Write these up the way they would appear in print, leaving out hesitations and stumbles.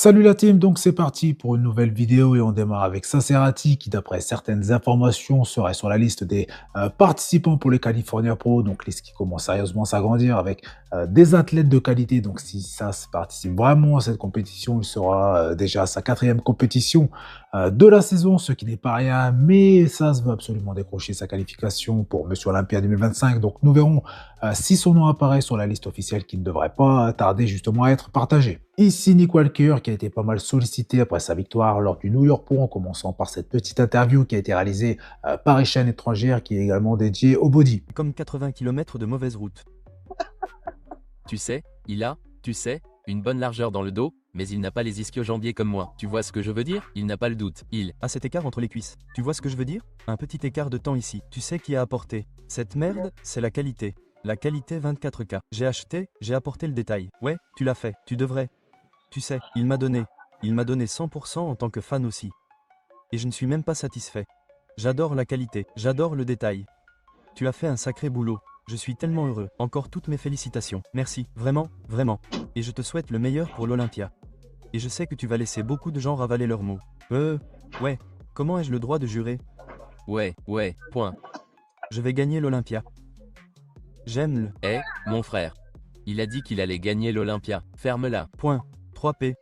Salut la team, donc c'est parti pour une nouvelle vidéo et on démarre avec Sacerati qui d'après certaines informations serait sur la liste des participants pour les California Pro, donc liste qui commence sérieusement à s'agrandir avec des athlètes de qualité. Donc si SAS participe vraiment à cette compétition, il sera déjà à sa quatrième compétition de la saison, ce qui n'est pas rien, mais SAS veut absolument décrocher sa qualification pour Monsieur Olympia 2025, donc nous verrons si son nom apparaît sur la liste officielle qui ne devrait pas tarder justement à être partagée. Ici Nick Walker qui a été pas mal sollicité après sa victoire lors du New York Pro en commençant par cette petite interview qui a été réalisée par une chaîne étrangère qui est également dédiée au body. Comme 80 km de mauvaise route. Tu sais, une bonne largeur dans le dos, mais il n'a pas les ischio-jambiers comme moi. Tu vois ce que je veux dire? Il n'a pas le doute. Il a cet écart entre les cuisses. Tu vois ce que je veux dire? Un petit écart de temps ici. Tu sais qui a apporté cette merde? C'est la qualité. La qualité 24K. J'ai acheté, j'ai apporté le détail. Ouais, tu l'as fait. Tu devrais. Tu sais, il m'a donné 100% en tant que fan aussi. Et je ne suis même pas satisfait. J'adore la qualité, j'adore le détail. Tu as fait un sacré boulot. Je suis tellement heureux. Encore toutes mes félicitations. Merci, vraiment, vraiment. Et je te souhaite le meilleur pour l'Olympia. Et je sais que tu vas laisser beaucoup de gens ravaler leurs mots. Ouais. Comment ai-je le droit de jurer? Ouais, point. Je vais gagner l'Olympia. J'aime le... Mon frère. Il a dit qu'il allait gagner l'Olympia. Ferme-la. Point. 3P.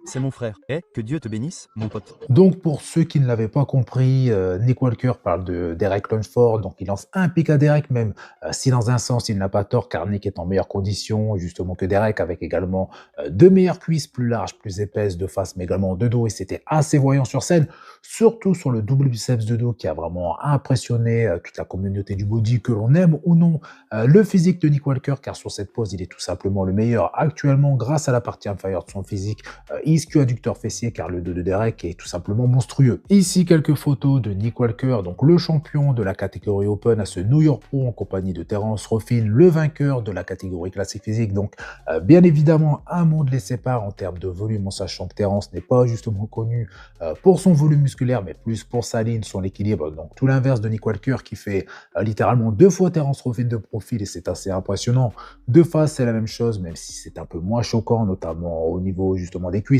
C'est mon frère. Que Dieu te bénisse, mon pote. Donc pour ceux qui ne l'avaient pas compris, Nick Walker parle de Derek Lunsford, donc il lance un pic à Derek même, si dans un sens il n'a pas tort car Nick est en meilleure condition justement que Derek avec également de meilleures cuisses plus larges, plus épaisses de face mais également de dos et c'était assez voyant sur scène, surtout sur le double biceps de dos qui a vraiment impressionné toute la communauté du body que l'on aime ou non le physique de Nick Walker car sur cette pose il est tout simplement le meilleur actuellement grâce à la partie inférieure de son physique, ischio-adducteur fessier car le dos de Derek est tout simplement monstrueux. Ici quelques photos de Nick Walker, donc le champion de la catégorie Open à ce New York Pro en compagnie de Terence Ruffin, le vainqueur de la catégorie classique physique. Donc bien évidemment un monde les sépare en termes de volume en sachant que Terence n'est pas justement connu pour son volume musculaire mais plus pour sa ligne, son équilibre. Donc tout l'inverse de Nick Walker qui fait littéralement 2 fois Terence Ruffin de profil et c'est assez impressionnant. De face c'est la même chose même si c'est un peu moins choquant notamment au niveau justement des cuisses.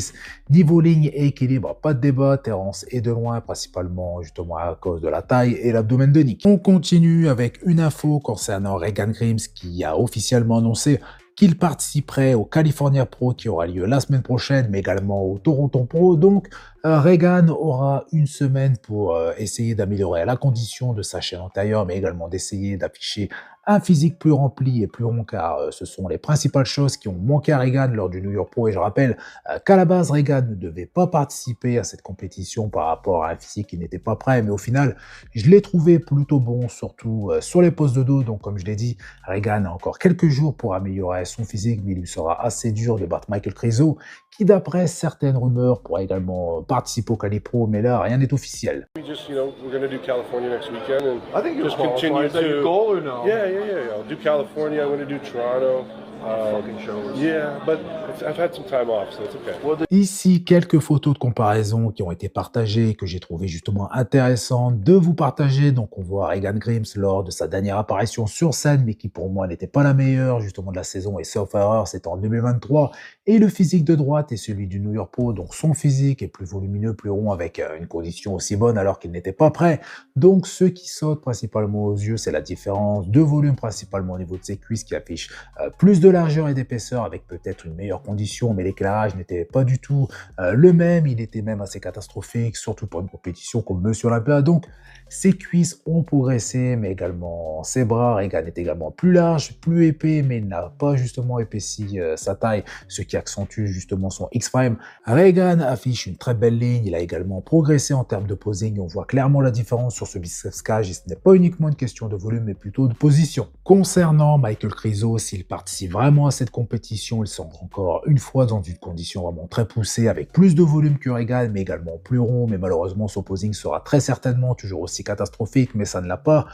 Niveau ligne et équilibre, pas de débat, Terence est de loin, principalement justement à cause de la taille et l'abdomen de Nick. On continue avec une info concernant Regan Grimes qui a officiellement annoncé qu'il participerait au California Pro qui aura lieu la semaine prochaine, mais également au Toronto Pro. Donc, Regan aura une semaine pour essayer d'améliorer la condition de sa chaîne antérieure, mais également d'essayer d'afficher un physique plus rempli et plus rond, car ce sont les principales choses qui ont manqué à Regan lors du New York Pro. Et je rappelle qu'à la base, Regan ne devait pas participer à cette compétition par rapport à un physique qui n'était pas prêt, mais au final, je l'ai trouvé plutôt bon, surtout sur les poses de dos. Donc, comme je l'ai dit, Regan a encore quelques jours pour améliorer son physique, mais il lui sera assez dur de battre Michael Krizo, qui d'après certaines rumeurs pourra également participer au Cali Pro, mais là, rien n'est officiel. We just, we're going to do California next weekend, and I think you'll just qualify. continue Is that your to. goal or no? Yeah. I'll do California. I'm going to do Toronto. Fucking shows. Yeah, but I've had some time off, so it's okay. Ici, quelques photos de comparaison qui ont été partagées, que j'ai trouvé justement intéressantes de vous partager. Donc, on voit Regan Grimes lors de sa dernière apparition sur scène, mais qui pour moi n'était pas la meilleure justement de la saison. Et sauf erreur, c'était en 2023. Et le physique de droite est celui du New York Pro. Donc, son physique est plus volumineux, plus rond, avec une condition aussi bonne alors qu'il n'était pas prêt. Donc, ce qui saute principalement aux yeux, c'est la différence de volume, principalement au niveau de ses cuisses, qui affiche plus de largeur et d'épaisseur avec peut-être une meilleure condition, mais l'éclairage n'était pas du tout le même, il était même assez catastrophique, surtout pour une compétition comme Monsieur Olympia. Donc ses cuisses ont progressé, mais également ses bras. Regan est également plus large, plus épais, mais il n'a pas justement épaissi sa taille, ce qui accentue justement son X-Frame. Regan affiche une très belle ligne, il a également progressé en termes de posing, on voit clairement la différence sur ce biceps cage, et ce n'est pas uniquement une question de volume, mais plutôt de position. Concernant Michael Krizo, s'il participe vraiment à cette compétition, il s'entre encore une fois dans une condition vraiment très poussée, avec plus de volume que Regan, mais également plus rond, mais malheureusement son posing sera très certainement toujours aussi catastrophique, mais ça ne l'a pas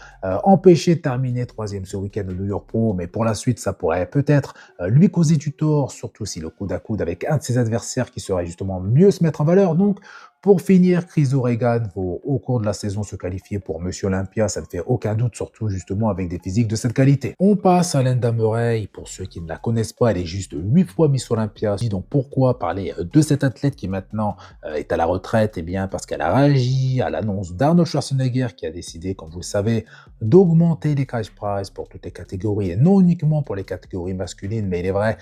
empêché de terminer 3e ce week-end au New York Pro, mais pour la suite, ça pourrait peut-être lui causer du tort, surtout si le coude à coude avec un de ses adversaires qui saurait justement mieux se mettre en valeur. Donc, Pour finir, Chris O'Regan va au cours de la saison se qualifier pour Monsieur Olympia, ça ne fait aucun doute, surtout justement avec des physiques de cette qualité. On passe à Linda Murray, pour ceux qui ne la connaissent pas, elle est juste 8 fois Miss Olympia. Donc pourquoi parler de cette athlète qui maintenant est à la retraite? Eh bien parce qu'elle a réagi à l'annonce d'Arnold Schwarzenegger qui a décidé, comme vous le savez, d'augmenter les cash prizes pour toutes les catégories et non uniquement pour les catégories masculines, mais il est vrai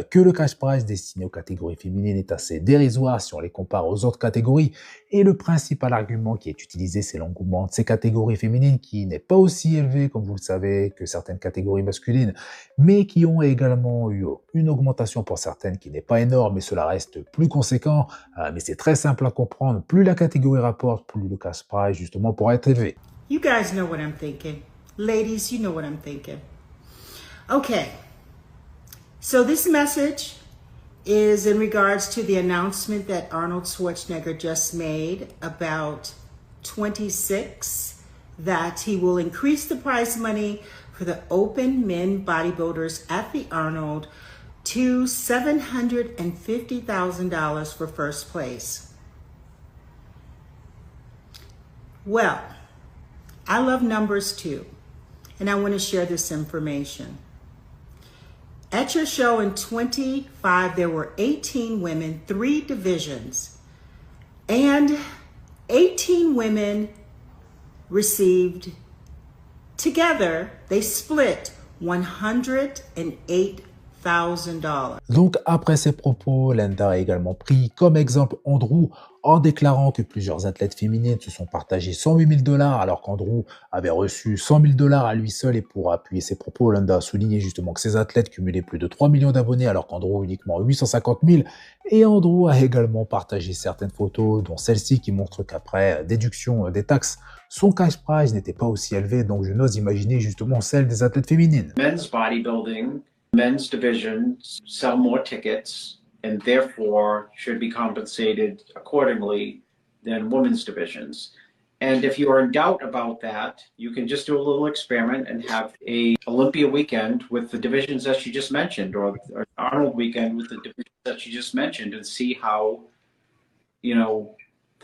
que le cash prize destiné aux catégories féminines est assez dérisoire si on les compare aux autres catégories. Et le principal argument qui est utilisé, c'est l'engouement de ces catégories féminines qui n'est pas aussi élevé, comme vous le savez, que certaines catégories masculines, mais qui ont également eu une augmentation pour certaines qui n'est pas énorme, mais cela reste plus conséquent. Mais c'est très simple à comprendre. Plus la catégorie rapporte, plus le cash prize, justement, pourra être élevé. You guys know what I'm thinking. Ladies, you know what I'm thinking. Okay. So this message is in regards to the announcement that Arnold Schwarzenegger just made about 26, that he will increase the prize money for the open men bodybuilders at the Arnold to $750,000 for first place. Well, I love numbers too, and I want to share this information. At your show in 25, there were 18 women, 3 divisions, and 18 women received, together, they split $108,000. Donc, après ces propos, Linda a également pris comme exemple Andrew en déclarant que plusieurs athlètes féminines se sont partagées $108,000 alors qu'Andrew avait reçu $100,000 à lui seul. Et pour appuyer ses propos, Linda a souligné justement que ces athlètes cumulaient plus de 3 millions d'abonnés alors qu'Andrew uniquement 850 000. Et Andrew a également partagé certaines photos, dont celle-ci qui montre qu'après déduction des taxes, son cash prize n'était pas aussi élevé. Donc, je n'ose imaginer justement celle des athlètes féminines. Men's bodybuilding, men's divisions sell more tickets and therefore should be compensated accordingly than women's divisions. And if you are in doubt about that, you can just do a little experiment and have a Olympia weekend with the divisions that you just mentioned, or Arnold weekend with the divisions that you just mentioned, and see how,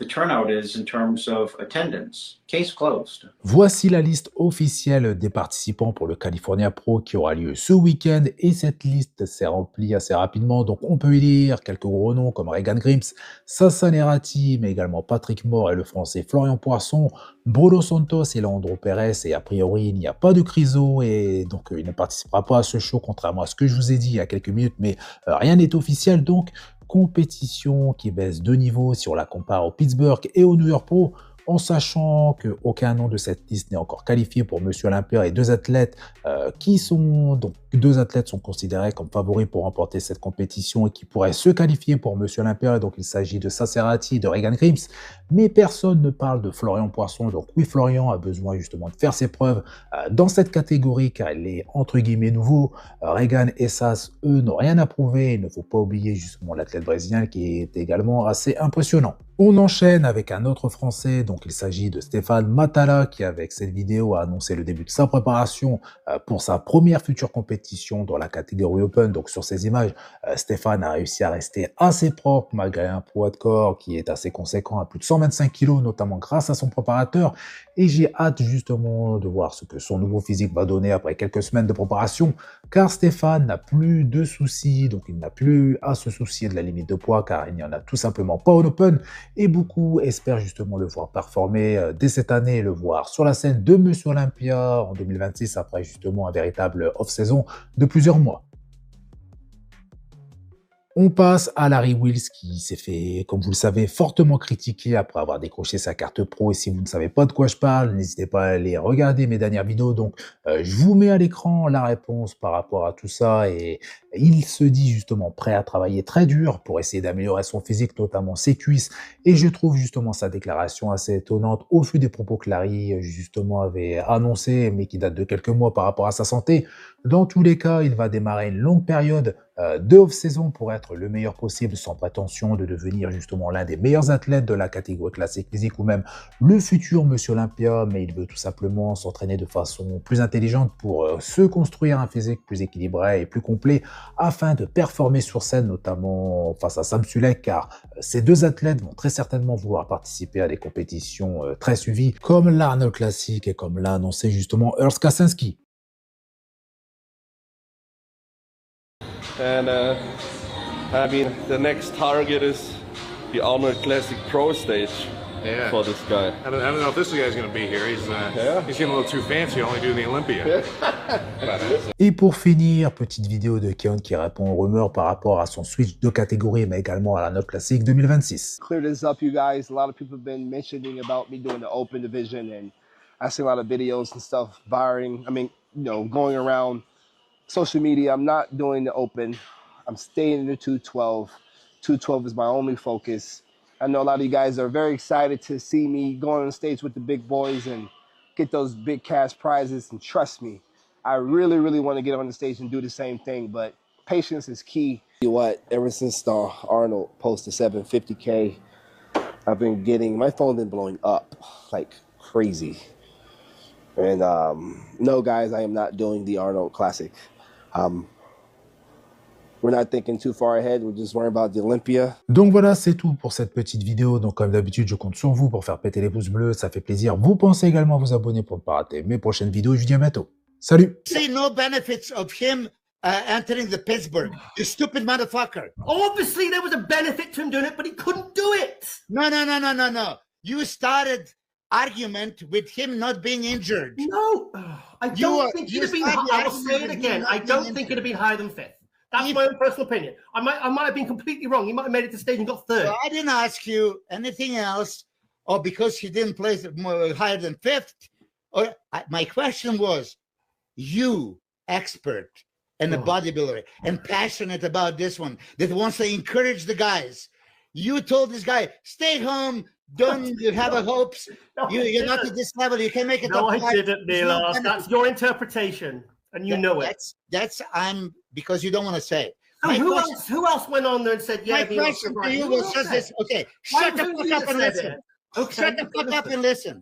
the turnout is in terms of attendance. Case closed. Voici la liste officielle des participants pour le California Pro qui aura lieu ce week-end, et cette liste s'est remplie assez rapidement. Donc on peut y lire quelques gros noms comme Regan Grimes, Sasa Nerati, mais également Patrick Moore et le français Florian Poisson, Bruno Santos et Leandro Perez, et a priori il n'y a pas de Criso et donc il ne participera pas à ce show contrairement à ce que je vous ai dit il y a quelques minutes, mais rien n'est officiel. Donc compétition qui baisse de niveau si on la compare au Pittsburgh et au New York Pro, en sachant qu'aucun nom de cette liste n'est encore qualifié pour Monsieur Olympia, et deux athlètes sont considérés comme favoris pour remporter cette compétition et qui pourraient se qualifier pour Monsieur Olympia. Donc il s'agit de Sacerati et de Regan Grimes, mais personne ne parle de Florian Poisson. Donc oui, Florian a besoin justement de faire ses preuves dans cette catégorie car il est entre guillemets nouveau. Regan et Sas, eux, n'ont rien à prouver. Il ne faut pas oublier justement l'athlète brésilien qui est également assez impressionnant. On enchaîne avec un autre Français, donc il s'agit de Stéphane Matala qui avec cette vidéo a annoncé le début de sa préparation pour sa première future compétition dans la catégorie Open. Donc sur ces images, Stéphane a réussi à rester assez propre malgré un poids de corps qui est assez conséquent à plus de 125 kg, notamment grâce à son préparateur. Et j'ai hâte justement de voir ce que son nouveau physique va donner après quelques semaines de préparation, car Stéphane n'a plus de soucis, donc il n'a plus à se soucier de la limite de poids car il n'y en a tout simplement pas en Open. Et beaucoup espèrent justement le voir performer dès cette année et le voir sur la scène de Monsieur Olympia en 2026 après justement un véritable off-saison de plusieurs mois. On passe à Larry Wheels qui s'est fait, comme vous le savez, fortement critiquer après avoir décroché sa carte pro. Et si vous ne savez pas de quoi je parle, n'hésitez pas à aller regarder mes dernières vidéos. Donc, je vous mets à l'écran la réponse par rapport à tout ça. Et il se dit justement prêt à travailler très dur pour essayer d'améliorer son physique, notamment ses cuisses. Et je trouve justement sa déclaration assez étonnante au vu des propos que Larry justement avait annoncés, mais qui datent de quelques mois par rapport à sa santé. Dans tous les cas, il va démarrer une longue période de off-saison pour être le meilleur possible sans prétention de devenir justement l'un des meilleurs athlètes de la catégorie classique physique ou même le futur Monsieur Olympia, mais il veut tout simplement s'entraîner de façon plus intelligente pour se construire un physique plus équilibré et plus complet afin de performer sur scène, notamment face à Sam Sulek, car ces deux athlètes vont très certainement vouloir participer à des compétitions très suivies comme l'Arnold Classic et comme l'a annoncé justement Urs Kaczynski. And I mean, the next target is the Arnold Classic Pro stage Yeah. for this guy. I don't know if this guy's going to be here. He's Yeah. he's getting a little too fancy, only doing the Olympia. Et pour finir, petite vidéo de Keon qui répond aux rumeurs par rapport à son switch de catégorie, mais également à la Note Classic 2026. Clear this up, you guys. A lot of people have been mentioning about me doing the open division, and I see a lot of videos and stuff going around social media. I'm not doing the open. I'm staying in the 212. 212 is my only focus. I know a lot of you guys are very excited to see me going on stage with the big boys and get those big cash prizes. And trust me, I really, really want to get on the stage and do the same thing, but patience is key. You know what? Ever since Arnold posted 750K, I've been getting, my phone's been blowing up like crazy. And no, guys, I am not doing the Arnold Classic. We're not thinking too far ahead. We're just worrying about the Olympia. Donc voilà, c'est tout pour cette petite vidéo. Donc comme d'habitude, je compte sur vous pour faire péter les pouces bleus, ça fait plaisir. Vous pensez également à vous abonner pour ne pas rater mes prochaines vidéos. Je vous dis à bientôt. Salut! See no benefits of him entering the Pittsburgh. You stupid motherfucker. Obviously, there was a benefit to him doing it, but he couldn't do it. No. You started argument with him not being injured. No, I don't think he'd have been. I will say it again. I don't think he'd have been higher than fifth. That's my own personal opinion. I might have been completely wrong. He might have made it to stage and got third. So I didn't ask you anything else, or because he didn't place more higher than fifth. Or my question was, you expert and a bodybuilder and passionate about this one that wants to encourage the guys. You told this guy, stay home. Don't you have a hopes? No, You're not at this level. You can make it. No, I didn't, Neil. That's your interpretation, and you know it. That's because you don't want to say. So who else went on there and said, yeah, my question to you was just this. Okay, shut the fuck up and listen. Okay. Shut the fuck up and listen.